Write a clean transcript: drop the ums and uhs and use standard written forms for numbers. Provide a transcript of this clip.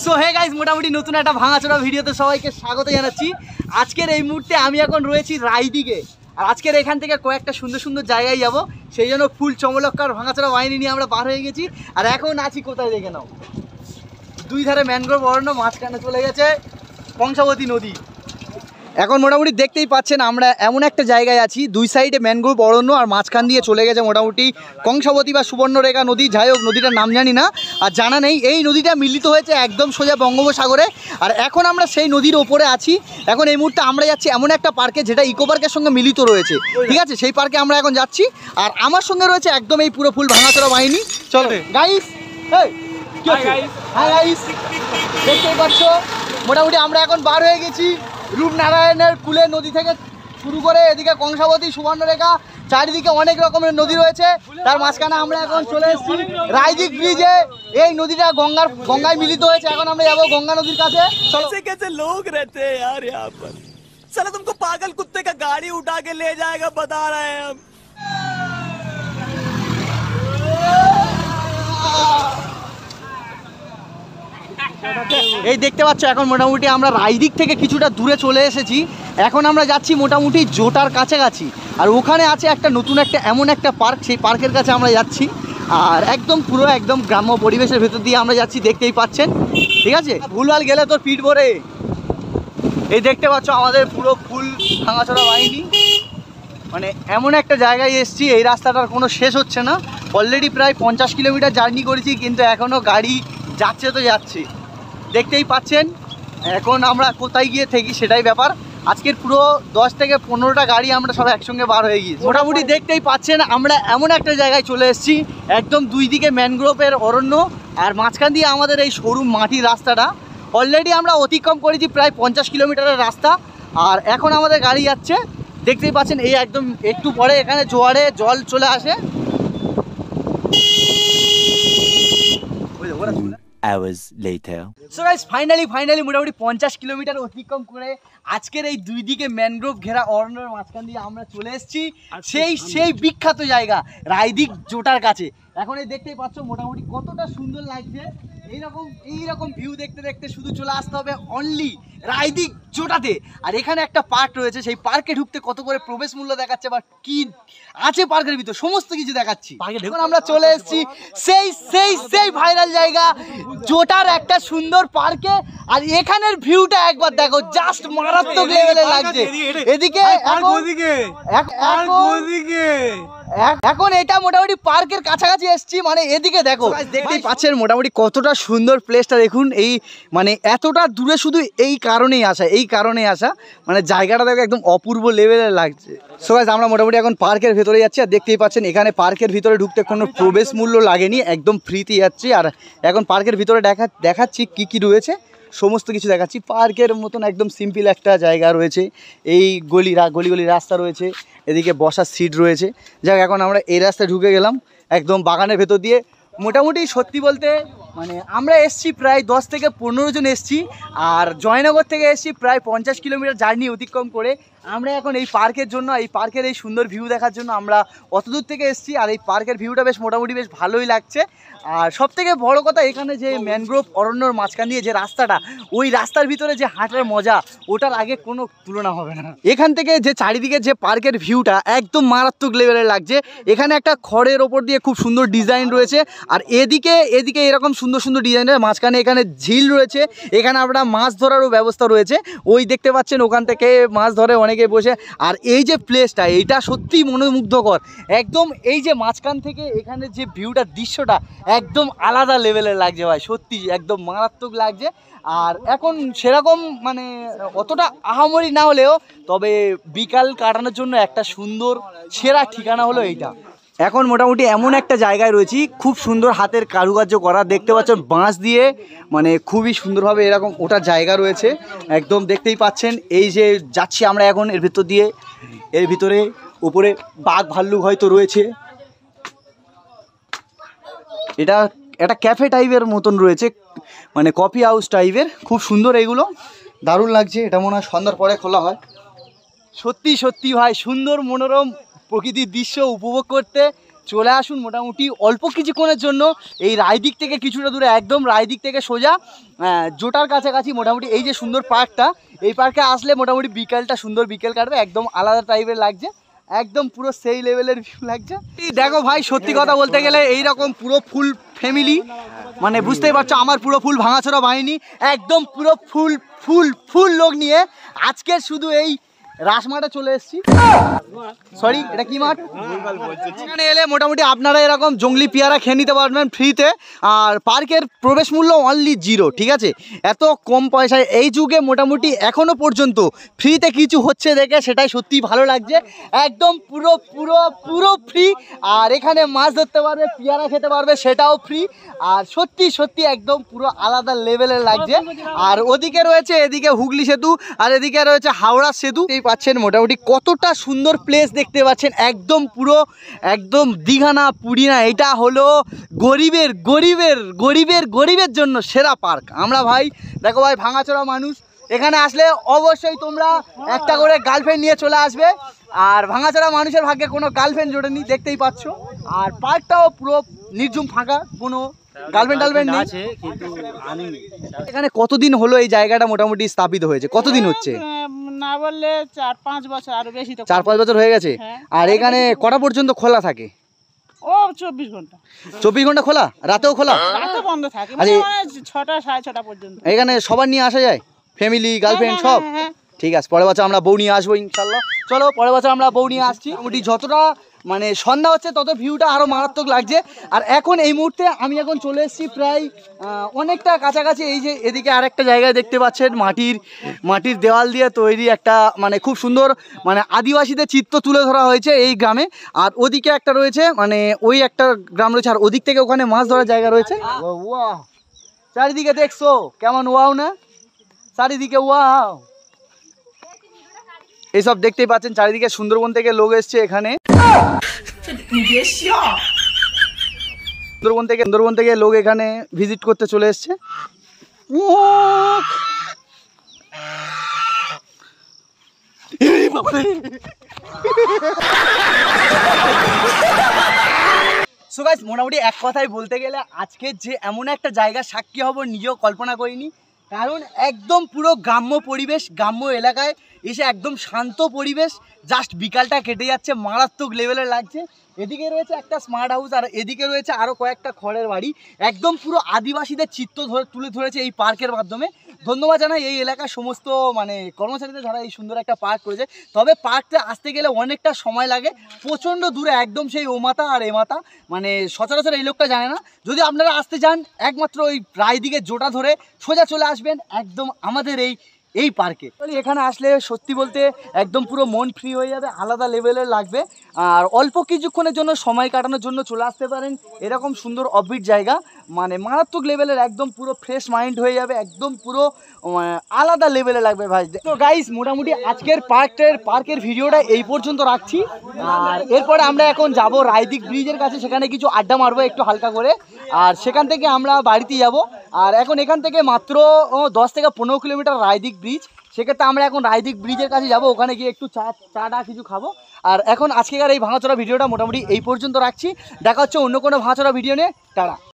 So hey guys, মোটামুটি নতুন একটা ভাঙাচোরা ভিডিওতে সবাইকে স্বাগত জানাচ্ছি। আজকের এই মুহূর্তে আমি এখন রয়েছি রায়দিকে, আর আজকের এখান থেকে কয়েকটা সুন্দর সুন্দর জায়গায় যাব, সেই জন্য ফুল চমলক্কার ভাঙাচোরা বাহিনী নিয়ে আমরা বার হয়ে গেছি। আর এখন আছি কোথায় দেখে নাও, দুই ধারে ম্যানগ্রোভ অরণ্য, মাঝখানে চলে গেছে কংসাবতী নদী। এখন মোটামুটি দেখতেই পাচ্ছেন আমরা এমন একটা জায়গায় আছি, দুই সাইডে ম্যানগ্রোভ অরণ্য আর মাঝখান দিয়ে চলে গেছে মোটামুটি কংসাবতী বা সুবর্ণরেখা নদী। যাই হোক, নদীটার নাম জানি না আর জানা নেই। এই নদীটা মিলিত হয়েছে একদম সোজা বঙ্গোপসাগরে, আর এখন আমরা সেই নদীর ওপরে আছি। এখন এই মুহূর্তে আমরা যাচ্ছি এমন একটা পার্কে যেটা ইকো পার্কের সঙ্গে মিলিত রয়েছে, ঠিক আছে? সেই পার্কে আমরা এখন যাচ্ছি, আর আমার সঙ্গে রয়েছে একদম এই পুরো ফুল ভাঙাচোরা বাহিনী। চলো গাইস, হাই গাইস, দেখতেই পাচ্ছ মোটামুটি আমরা এখন বার হয়ে গেছি রূপনারায়ণের কুলে নদী থেকে শুরু করে এদিকে কংসাবতী, সুবর্ণরেখা, চারিদিকে অনেক রকমের নদী রয়েছে। তার মাঝখানে আমরা এখন চলে এসেছি রায়দিক ব্রিজে। এই নদীটা গঙ্গায় মিলিত হয়েছে। এখন আমরা যাবো গঙ্গা নদীর কাছে। कैसे लोग रहते हैं यार यहाँ पर। साला तुमको पागल कुत्ते का गाड़ी उठा के ले जाएगा, बता रहे हैं हम। এই দেখতে পাচ্ছ এখন মোটামুটি আমরা রায়দিক থেকে কিছুটা দূরে চলে এসেছি। এখন আমরা যাচ্ছি মোটামুটি জোটার কাছাকাছি, আর ওখানে আছে একটা নতুন একটা এমন একটা পার্ক, সেই পার্কের কাছে আমরা যাচ্ছি। আর একদম পুরো একদম গ্রাম্য পরিবেশের ভেতর দিয়ে আমরা যাচ্ছি, দেখতেই পাচ্ছেন, ঠিক আছে? ভুলভাল গেলে তোর পিঠ ভরে। এই দেখতে পাচ্ছ আমাদের পুরো ফুল ভাঙাচোরা বাহিনী, মানে এমন একটা জায়গায় এসেছি, এই রাস্তাটার কোনো শেষ হচ্ছে না। অলরেডি প্রায় 50 কিলোমিটার জার্নি করেছি, কিন্তু এখনও গাড়ি যাচ্ছে তো যাচ্ছে, দেখতেই পাচ্ছেন। এখন আমরা কোথায় গিয়ে থাকি সেটাই ব্যাপার। আজকের পুরো 10 থেকে 15টা গাড়ি আমরা সব একসঙ্গে বার হয়ে গিয়েছি। মোটামুটি দেখতেই পাচ্ছেন আমরা এমন একটা জায়গায় চলে এসেছি, একদম দুই দিকে ম্যানগ্রোভের অরণ্য, আর মাঝখান দিয়ে আমাদের এই সরু মাটির রাস্তাটা। অলরেডি আমরা অতিক্রম করেছি প্রায় 50 কিলোমিটারের রাস্তা, আর এখন আমাদের গাড়ি যাচ্ছে, দেখতেই পাচ্ছেন। এই একদম একটু পরে এখানে জোয়ারে জল চলে আসে। Hours later. So guys, finally মোটামুটি 50 কিলোমিটার অতিক্রম করে আজকের এই দুই দিকে ম্যানগ্রোভ ঘেরা অরণ্যের মাঝখান দিয়ে আমরা চলে এসেছি সেই বিখ্যাত জায়গা রায়দিক জোটার কাছে। এখন এই দেখতেই পাচ্ছ মোটামুটি কতটা সুন্দর লাগছে। এইরকম ভিউ দেখতে দেখতে শুধু চলে আসতে হবে অনলি রায়দিক জোটাতে। আর এখানে একটা পার্ক রয়েছে, সেই পার্কে ঢুকতে কত করে প্রবেশ মূল্য দেখাচ্ছে বা কি আছে পার্কের ভিতর সমস্ত কিছু দেখাচ্ছি। এখন আমরা চলে এসেছি সেই ভাইরাল জায়গা জোটার একটা সুন্দর পার্কে, আর এখানের ভিউটা একবার দেখো, জাস্ট মারাত্মক লেভেলে লাগছে। এদিকে এখন এটা মোটামুটি পার্কের কাছাকাছি এসছি, মানে এদিকে দেখো, দেখতেই পাচ্ছেন মোটামুটি কতটা সুন্দর প্লেসটা দেখুন। এই মানে এতটা দূরে শুধু এই কারণেই আসা, মানে জায়গাটা দেখো একদম অপূর্ব লেভেলের লাগছে। সো গাইস, আমরা মোটামুটি এখন পার্কের ভেতরে যাচ্ছি, আর দেখতেই পাচ্ছেন এখানে পার্কের ভিতরে ঢুকতে কোনো প্রবেশ মূল্য লাগেনি, একদম ফ্রিতে যাচ্ছি। আর এখন পার্কের ভিতরে দেখাচ্ছি কি রয়েছে, সমস্ত কিছু দেখাচ্ছি। পার্কের মতন একদম সিম্পল একটা জায়গা রয়েছে, এই গলি রাস্তা রয়েছে, এদিকে বসার সিট রয়েছে। যাক, এখন আমরা এই রাস্তায় ঢুকে গেলাম একদম বাগানের ভেতর দিয়ে। মোটামুটি সত্যি বলতে মানে আমরা এসছি প্রায় 10 থেকে 15 জন এসছি, আর জয়নগর থেকে এসছি প্রায় 50 কিলোমিটার জার্নি অতিক্রম করে। আমরা এখন এই পার্কের জন্য, এই পার্কের এই সুন্দর ভিউ দেখার জন্য আমরা অত দূর থেকে এসছি। আর এই পার্কের ভিউটা মোটামুটি বেশ ভালোই লাগছে। আর সবথেকে বড় কথা, এখানে যে ম্যানগ্রোভ অরণ্যর মাঝখান দিয়ে যে রাস্তাটা, ওই রাস্তার ভিতরে যে হাঁটার মজা, ওটার আগে কোনো তুলনা হবে না। এখান থেকে যে চারিদিকে যে পার্কের ভিউটা একদম মারাত্মক লেভেলের লাগছে। এখানে একটা খড়ের ওপর দিয়ে খুব সুন্দর ডিজাইন রয়েছে, আর এদিকে এরকম সুন্দর ডিজাইনের মাঝখানে এখানে ঝিল রয়েছে। এখানে আপনারা মাছ ধরারও ব্যবস্থা রয়েছে, ওই দেখতে পাচ্ছেন ওখান থেকে মাছ ধরে অনেকে বসে। আর এই যে প্লেসটা, এইটা সত্যিই মনোমুগ্ধকর একদম। এই যে মাঝখান থেকে এখানে যে ভিউটা, দৃশ্যটা একদম আলাদা লেভেলের লাগছে ভাই, সত্যি একদম মারাত্মক লাগছে। আর এখন সেরকম মানে অতটা আহামরি না হলেও, তবে বিকাল কাটানোর জন্য একটা সুন্দর সেরা ঠিকানা হলো এইটা। এখন মোটামুটি এমন একটা জায়গায় রয়েছি, খুব সুন্দর হাতের কারুকার্য করা, দেখতে পাচ্ছেন বাঁশ দিয়ে, মানে খুবই সুন্দরভাবে এরকম ওটার জায়গা রয়েছে একদম। দেখতেই পাচ্ছেন এই যে যাচ্ছি আমরা এখন এর ভিতর দিয়ে, এর ভিতরে উপরে বাঘ ভাল্লুক হয়তো রয়েছে। এটা একটা ক্যাফে টাইপের মতন রয়েছে, মানে কফি হাউস টাইপের, খুব সুন্দর, এগুলো দারুণ লাগছে। এটা মনে হয় সন্ধ্যার পরে খোলা হয়। সত্যি ভাই সুন্দর মনোরম প্রকৃতির দৃশ্য উপভোগ করতে চলে আসুন মোটামুটি অল্প কিছুক্ষণের জন্য এই রায়দিক থেকে কিছুটা দূরে, একদম রায়দিক থেকে সোজা জোটার কাছাকাছি মোটামুটি এই যে সুন্দর পার্কটা, এই পার্কে আসলে মোটামুটি বিকেলটা সুন্দর বিকেল কাটবে, একদম আলাদা টাইপের লাগছে, একদম পুরো সেই লেভেলের ভিউ লাগছে। দেখো ভাই সত্যি কথা বলতে গেলে এইরকম পুরো ফুল ফ্যামিলি, মানে বুঝতেই পারছো আমার পুরো ফুল ভাঙাচোরা বাহিনী, একদম পুরো ফুল ফুল ফুল লোক নিয়ে আজকের শুধু এই রাসমাঠে চলে এসেছি। সরি, এটা কি মাঠ? এখানে এলে মোটামুটি আপনারা এরকম জঙ্গলি পেয়ারা খেয়ে নিতে পারবেন ফ্রিতে, আর পার্কের প্রবেশ মূল্য অনলি 0, ঠিক আছে? এত কম পয়সায় এই যুগে মোটামুটি এখনো পর্যন্ত ফ্রিতে কিছু হচ্ছে দেখে সেটাই সত্যিই ভালো লাগছে। একদম পুরো পুরো পুরো ফ্রি, আর এখানে মাছ ধরতে পারবে, পেয়ারা খেতে পারবে, সেটাও ফ্রি, আর সত্যি সত্যি একদম পুরো আলাদা লেভেলের লাগছে। আর ওদিকে রয়েছে এদিকে হুগলি সেতু, আর এদিকে রয়েছে হাওড়া সেতু। এই পাচ্ছেন মোটামুটি কতটা সুন্দর প্লেস দেখতে পাচ্ছেন, একদম পুরো একদম দীঘা না পুরী না, এটা হলো গরিবের গরিবের গরিবের গরিবের জন্য সেরা পার্ক। আমরা ভাই দেখো ভাই ভাঙাচোরা মানুষ, এখানে আসলে অবশ্যই তোমরা একটা করে গার্লফ্রেন্ড নিয়ে চলে আসবে, আর ভাঙাচোরা মানুষের ভাগ্যে কোনো গার্লফ্রেন্ড জোটেনি, দেখতেই পাচ্ছ। আর পার্কটাও পুরো নির্জুম ফাঁকা, কোনো গার্লফ্রেন্ড নেই। এখানে কতদিন হলো এই জায়গাটা মোটামুটি স্থাপিত হয়েছে? কতদিন হচ্ছে? না বললে 4-5 বছর, আরো বেশি তো। 4-5 বছর হয়ে গেছে। আর এখানে কটা পর্যন্ত খোলা থাকে? ও 24 ঘন্টা। 24 ঘন্টা খোলা? রাতেও খোলা? রাতে বন্ধ থাকে, আচ্ছা, মানে 6টা 6:30 পর্যন্ত। এখানে সবার নিয়ে আসা যায়, ফ্যামিলি গার্লফ্রেন্ড সব? ঠিক আছে, পরের বছর আমরা বউ নিয়ে আসবো ইনশাল্লাহ। চলো পরের বছর আমরা বউ নিয়ে আসছি। মোটামুটি যতটা মানে সন্ধ্যা হচ্ছে তত ভিউটা আরও মারাত্মক লাগছে। আর এখন এই মুহূর্তে আমি এখন চলে এসেছি প্রায় অনেকটা কাছাকাছি। এই যে এদিকে আরেকটা জায়গায় দেখতে পাচ্ছেন মাটির দেওয়াল দিয়ে তৈরি একটা মানে খুব সুন্দর মানে আদিবাসীদের চিত্র তুলে ধরা হয়েছে এই গ্রামে। আর ওদিকে একটা রয়েছে, মানে ওই একটা গ্রাম রয়েছে, আর ওদিক থেকে ওখানে মাছ ধরার জায়গা রয়েছে। ওয়াও, চারিদিকে দেখছো কেমন ওয়াও না, চারিদিকে ওয়াও, এইসব দেখতেই পাচ্ছেন চারিদিকে। সুন্দরবন থেকে লোক এসছে এখানে, সুন্দরবন থেকে লোক এখানে ভিজিট করতে চলে এসছে। সো গাইস, মোটামুটি এক কথায় বলতে গেলে আজকে যে এমন একটা জায়গা সাক্ষী হব নিজেও কল্পনা করিনি। কারণ একদম পুরো গ্রাম্য পরিবেশ, গ্রাম্য এলাকায় এসে একদম শান্ত পরিবেশ, জাস্ট বিকালটা কেটে যাচ্ছে, মারাত্মক লেভেলের লাগছে। এদিকে রয়েছে একটা স্মার্ট হাউস, আর এদিকে রয়েছে আরও কয়েকটা খড়ের বাড়ি। একদম পুরো আদিবাসীদের চিত্র তুলে ধরেছে এই পার্কের মাধ্যমে। ধন্যবাদ জানাই এই এলাকার সমস্ত মানে কর্মচারীদের, যারা এই সুন্দর একটা পার্ক করেছে। তবে পার্কটা আসতে গেলে অনেকটা সময় লাগে, প্রচণ্ড দূরে, একদম সেই ও মাথা আর এ মাথা, মানে সচরাচর এই লোকটা জানে না। যদি আপনারা আসতে চান একমাত্র ওই রায়দিকে জোটা ধরে সোজা চলে আসবেন একদম আমাদের এই পার্কে। এখানে আসলে সত্যি বলতে একদম পুরো মন ফ্রি হয়ে যাবে, আলাদা লেভেলের লাগবে। আর অল্প কিছুক্ষণের জন্য সময় কাটানোর জন্য চলে আসতে পারেন এরকম সুন্দর অফবিট জায়গা, মানে মারাত্মক লেভেলের, একদম পুরো ফ্রেশ মাইন্ড হয়ে যাবে, একদম পুরো আলাদা লেভেলে লাগবে ভাই। তো গাইস, মোটামুটি আজকের পার্কের ভিডিওটা এই পর্যন্ত রাখছি। আর এরপরে আমরা এখন যাব রায়দিক ব্রিজের কাছে, সেখানে কিছু আড্ডা মারবো একটু হালকা করে, আর সেখান থেকে আমরা বাড়িতে যাব। আর এখন এখান থেকে মাত্র 10 থেকে 15 কিলোমিটার রায়দিক ব্রিজ, সেক্ষেত্রে আমরা এখন রায়দিক ব্রিজের কাছে যাব, ওখানে গিয়ে একটু চা কিছু খাবো। আর এখন আজকেকার এই ভাঙাচোরা ভিডিওটা মোটামুটি এই পর্যন্ত রাখছি। দেখা হচ্ছে অন্য কোনো ভাঙাচোরা ভিডিও নিয়ে। টাটা।